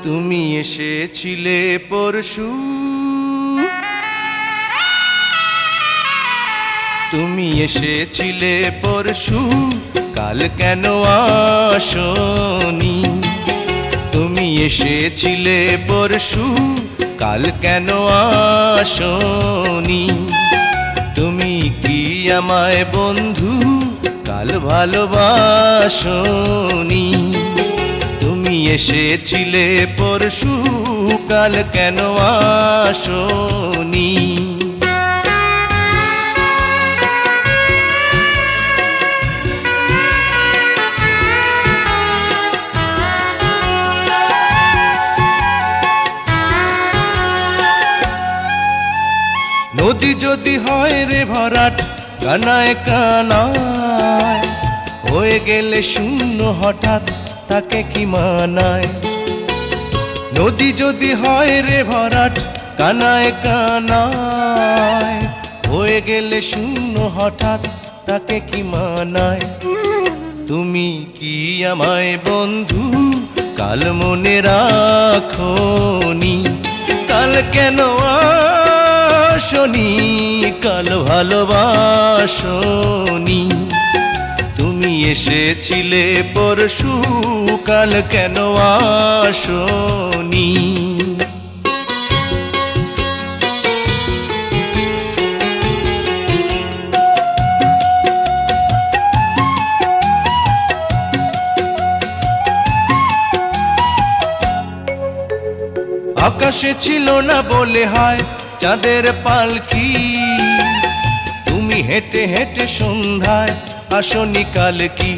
তুমি এসেছিলে পরশু, তুমি এসেছিলে পরশু, কাল কেন আসনি? তুমি এসেছিলে পরশু, কাল কেন আসনি? তুমি কি আমায় বন্ধু কাল ভালোবাসনি? তুমি এসেছিলে পরশু, কাল কেন আসনি? নদী যদি হয় রে ভরাট কানায় কানায়, হয়ে গেলে শূন্য হঠাৎ তাকে কি মানায়? নদী যদি হয় রে ভরাট কানায় কানায়, হয়ে গেলে শূন্য হঠাৎ তাকে কি মানায়? তুমি কি আমায় বন্ধু কাল মনে রাখোনি? কাল কেন আসনি? কাল ভালোবাসনি? তুমি এসেছিলে পরশু, কাল কেন আসনি? আকাশে ছিল না বলে হয় চাঁদের পালকি, তুমি হেঁটে হেঁটে সন্ধ্যায় আসনি কাল কি?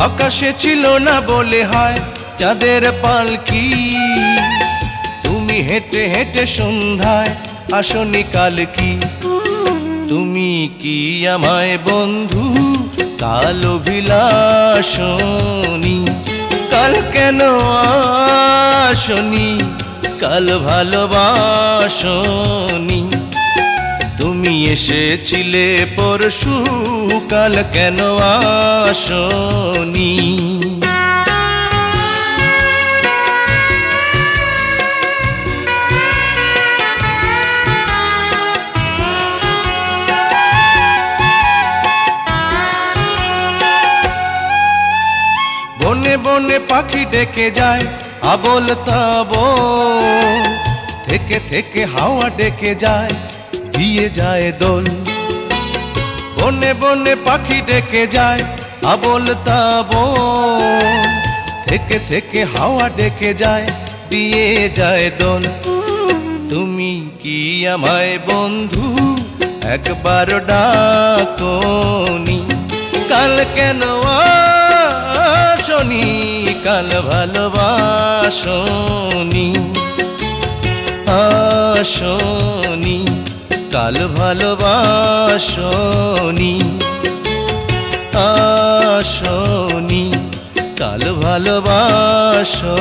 আকাশে ছিল না বলে হয় চাঁদের পালকি, তুমি হেঁটে হেঁটে সন্ধ্যায় আসনি কাল কি? তুমি কি আমায় বন্ধু কাল অভিলাষনি? কাল কেন আসনি? কাল ভালোবাসনি? তুমি এসেছিলে পরশু, কাল কেন আসনি? বনে বনে পাখি ডেকে যায় আবোল তাবোল, থেকে থেকে হাওয়া ডেকে যায় দিয়ে যায় দোল। বনে বনে পাখি ডেকে যায় আবোল তাবোল, থেকে থেকে হাওয়া ডেকে যায় দিয়ে যায় দোল। তুমি কি আমায় বন্ধু একবার ডাকনি? কাল কেন আসনি? কাল ভালোবাসনি? আসনি? কাল ভালোবাসনি? আসনি? কাল ভালোবাসনি?